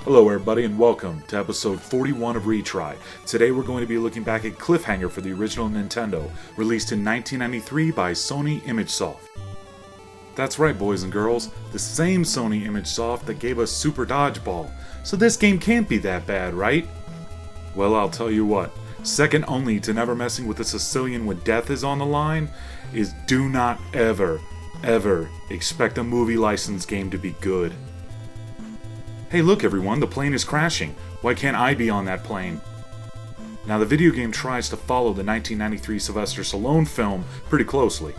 Hello everybody and welcome to episode 41 of Retry. Today we're going to be looking back at Cliffhanger for the original Nintendo, released in 1993 by Sony ImageSoft. That's right boys and girls, the same Sony ImageSoft that gave us Super Dodgeball. So this game can't be that bad, right? Well, I'll tell you what, second only to never messing with a Sicilian when death is on the line is do not ever expect a movie license game to be good. Hey look everyone, the plane is crashing. Why can't I be on that plane? Now the video game tries to follow the 1993 Sylvester Stallone film pretty closely.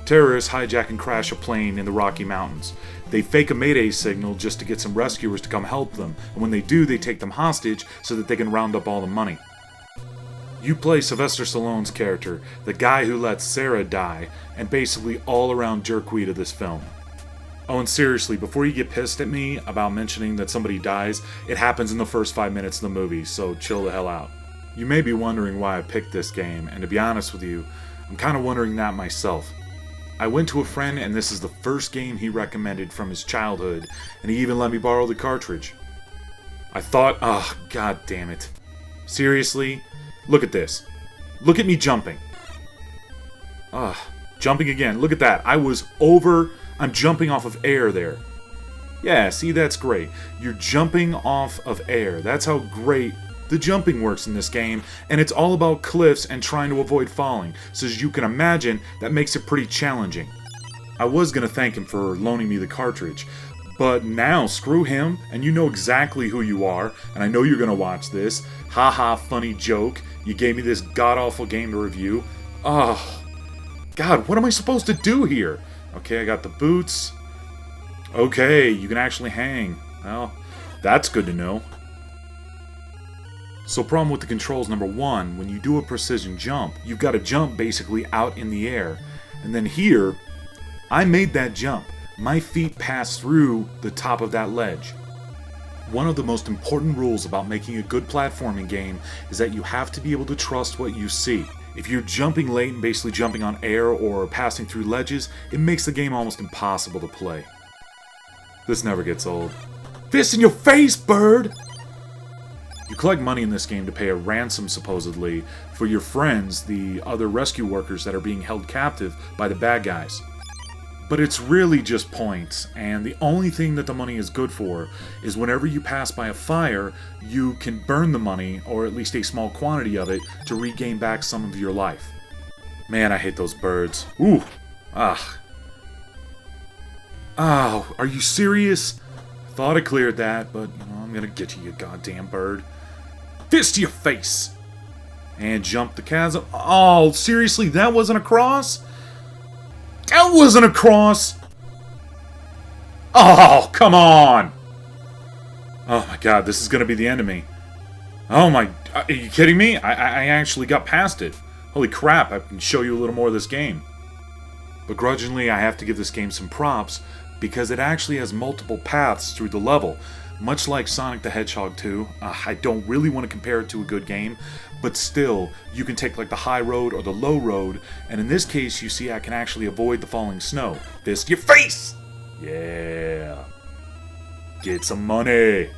Terrorists hijack and crash a plane in the Rocky Mountains. They fake a mayday signal just to get some rescuers to come help them, and when they do, they take them hostage so that they can round up all the money. You play Sylvester Stallone's character, the guy who lets Sarah die, and basically all around jerkweed of this film. Oh, and seriously, before you get pissed at me about mentioning that somebody dies, it happens in the first 5 minutes of the movie, so chill the hell out. You may be wondering why I picked this game, and to be honest with you, I'm kind of wondering that myself. I went to a friend and this is the first game he recommended from his childhood, and he even let me borrow the cartridge. I thought, oh, god damn it. Seriously? Look at this. Look at me jumping. Jumping again. Look at that. I'm jumping off of air there. Yeah, see, that's great. You're jumping off of air. That's how great the jumping works in this game, and it's all about cliffs and trying to avoid falling. So as you can imagine, that makes it pretty challenging. I was gonna thank him for loaning me the cartridge, but now, screw him, and you know exactly who you are, and I know you're gonna watch this. Haha, funny joke. You gave me this god-awful game to review. Oh, God, what am I supposed to do here? Okay, I got the boots. Okay, you can actually hang. Well, that's good to know. So problem with the controls, number one, when you do a precision jump, you've got to jump basically out in the air. And then here, I made that jump. My feet passed through the top of that ledge. One of the most important rules about making a good platforming game is that you have to be able to trust what you see. If you're jumping late and basically jumping on air or passing through ledges, it makes the game almost impossible to play. This never gets old. Fist in your face, bird! You collect money in this game to pay a ransom, supposedly, for your friends, the other rescue workers that are being held captive by the bad guys. But it's really just points, and the only thing that the money is good for is whenever you pass by a fire, you can burn the money, or at least a small quantity of it, to regain back some of your life. Man, I hate those birds. Ooh! Ah. Oh, are you serious? I thought I cleared that, but I'm gonna get you, you goddamn bird. Fist to your face! And jump the chasm. Oh, seriously, that wasn't a cross? That wasn't a cross! Oh, come on! Oh my god, this is gonna be the end of me. Oh my... Are you kidding me? I actually got past it. Holy crap, I can show you a little more of this game. Begrudgingly, I have to give this game some props, because it actually has multiple paths through the level. Much like Sonic the Hedgehog 2, I don't really want to compare it to a good game, but still, you can take like the high road or the low road, and in this case, you see I can actually avoid the falling snow. Fist your face! Yeah. Get some money.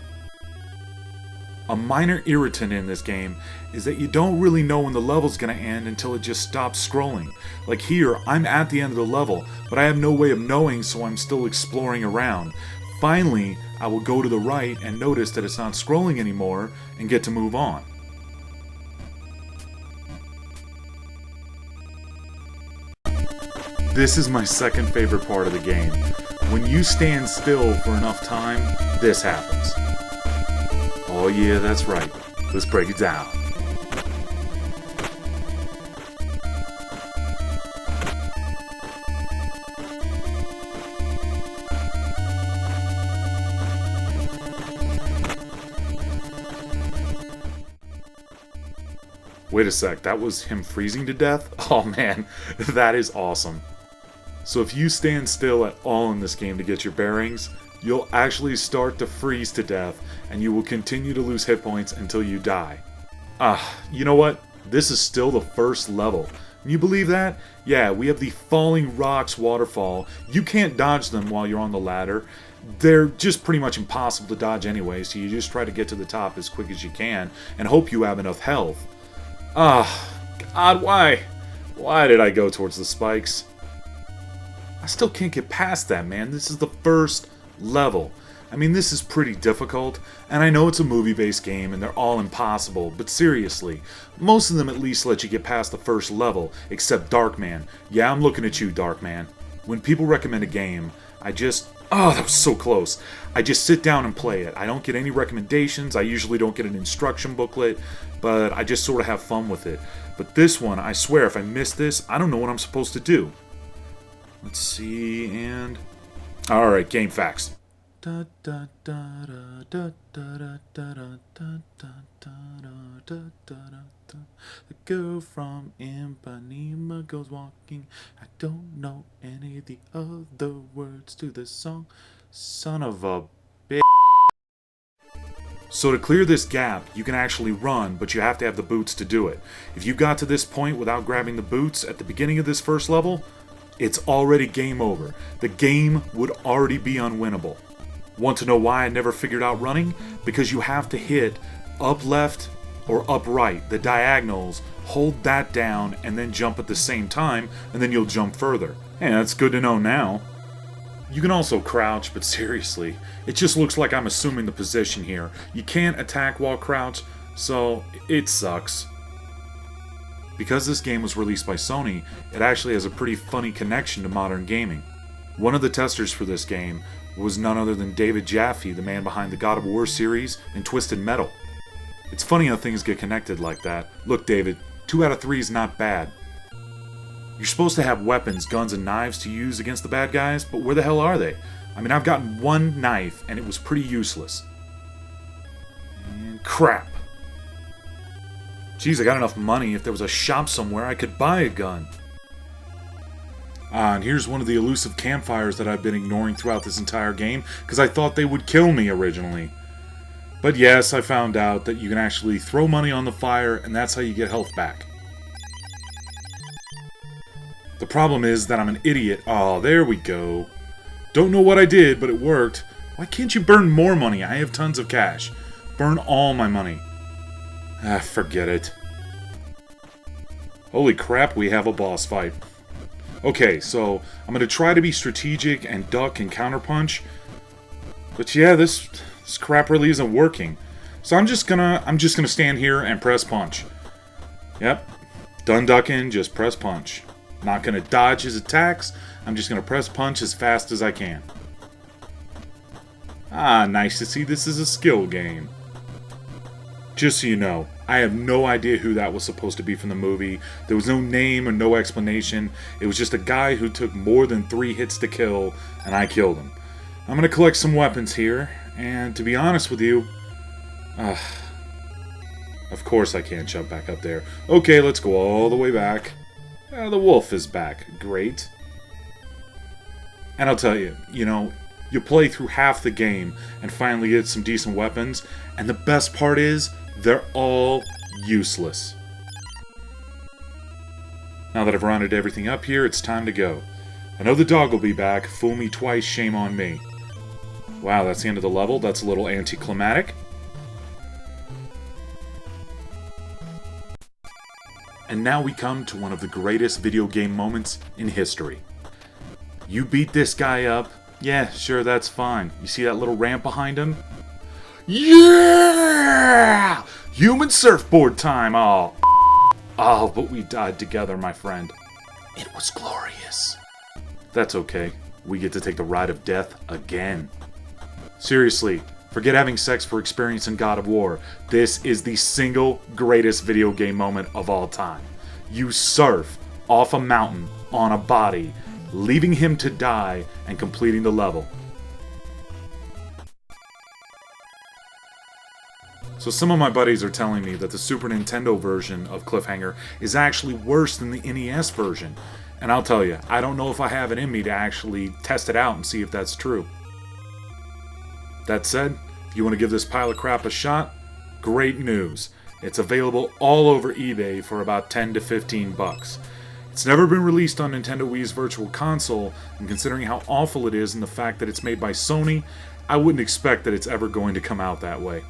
A minor irritant in this game is that you don't really know when the level's gonna end until it just stops scrolling. Like here, I'm at the end of the level, but I have no way of knowing, so I'm still exploring around. Finally, I will go to the right and notice that it's not scrolling anymore and get to move on. This is my second favorite part of the game. When you stand still for enough time, this happens. Oh yeah, that's right. Let's break it down. Wait a sec, that was him freezing to death? Oh man, that is awesome. So if you stand still at all in this game to get your bearings, you'll actually start to freeze to death, and you will continue to lose hit points until you die. You know what? This is still the first level. Can you believe that? Yeah, we have the falling rocks waterfall. You can't dodge them while you're on the ladder. They're just pretty much impossible to dodge anyway, so you just try to get to the top as quick as you can and hope you have enough health. Ah, God, why? Why did I go towards the spikes? I still can't get past that, man. This is the first level. I mean, this is pretty difficult, and I know it's a movie-based game and they're all impossible, but seriously, most of them at least let you get past the first level, except Darkman. Yeah, I'm looking at you, Darkman. When people recommend a game, oh, that was so close. I just sit down and play it. I don't get any recommendations, I usually don't get an instruction booklet, but I just sort of have fun with it. But this one, I swear, if I miss this, I don't know what I'm supposed to do. Let's see, and... Alright, game facts. The girl from Ipanema goes walking. I don't know any of the other words to the song. Son of a bitch. So to clear this gap, you can actually run, but you have to have the boots to do it. If you got to this point without grabbing the boots at the beginning of this first level, it's already game over. The game would already be unwinnable. Want to know why I never figured out running? Because you have to hit up left or up right, the diagonals, hold that down, and then jump at the same time, and then you'll jump further. Hey, that's good to know now. You can also crouch, but seriously, it just looks like I'm assuming the position here. You can't attack while crouched, so it sucks. Because this game was released by Sony, it actually has a pretty funny connection to modern gaming. One of the testers for this game was none other than David Jaffe, the man behind the God of War series and Twisted Metal. It's funny how things get connected like that. Look, David, 2 out of 3 is not bad. You're supposed to have weapons, guns, and knives to use against the bad guys, but where the hell are they? I mean, I've gotten one knife, and it was pretty useless. And crap. Geez, I got enough money. If there was a shop somewhere, I could buy a gun. And here's one of the elusive campfires that I've been ignoring throughout this entire game, because I thought they would kill me originally. But yes, I found out that you can actually throw money on the fire, and that's how you get health back. The problem is that I'm an idiot. Oh, there we go. Don't know what I did, but it worked. Why can't you burn more money? I have tons of cash. Burn all my money. Ah, forget it. Holy crap, we have a boss fight. Okay, so I'm going to try to be strategic and duck and counterpunch. But yeah, this crap really isn't working. So I'm just gonna stand here and press punch. Yep. Done ducking, just press punch. Not gonna dodge his attacks. I'm just gonna press punch as fast as I can. Ah, nice to see this is a skill game. Just so you know, I have no idea who that was supposed to be from the movie. There was no name or no explanation. It was just a guy who took more than 3 hits to kill, and I killed him. I'm gonna collect some weapons here, and to be honest with you, of course I can't jump back up there. Okay, let's go all the way back. The wolf is back. Great. And I'll tell you, you play through half the game and finally get some decent weapons, and the best part is, they're all useless. Now that I've rounded everything up here, it's time to go. I know the dog will be back. Fool me twice, shame on me. Wow, that's the end of the level. That's a little anticlimactic. And now we come to one of the greatest video game moments in history. You beat this guy up. Yeah, sure, that's fine. You see that little ramp behind him? Yeah! Human surfboard time! Oh, but we died together, my friend. It was glorious. That's okay. We get to take the ride of death again. Seriously, forget having sex for experience in God of War. This is the single greatest video game moment of all time. You surf off a mountain on a body, leaving him to die and completing the level. So some of my buddies are telling me that the Super Nintendo version of Cliffhanger is actually worse than the NES version. And I'll tell you, I don't know if I have it in me to actually test it out and see if that's true. That said, if you want to give this pile of crap a shot, great news. It's available all over eBay for about 10 to 15 bucks. It's never been released on Nintendo Wii's Virtual Console, and considering how awful it is and the fact that it's made by Sony, I wouldn't expect that it's ever going to come out that way.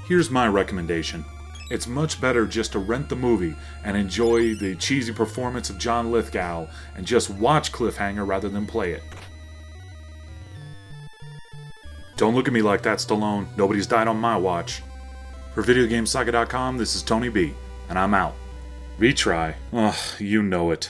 Here's my recommendation. It's much better just to rent the movie and enjoy the cheesy performance of John Lithgow and just watch Cliffhanger rather than play it. Don't look at me like that, Stallone. Nobody's died on my watch. For VideoGameSaga.com, this is Tony B, and I'm out. Retry? Ugh, you know it.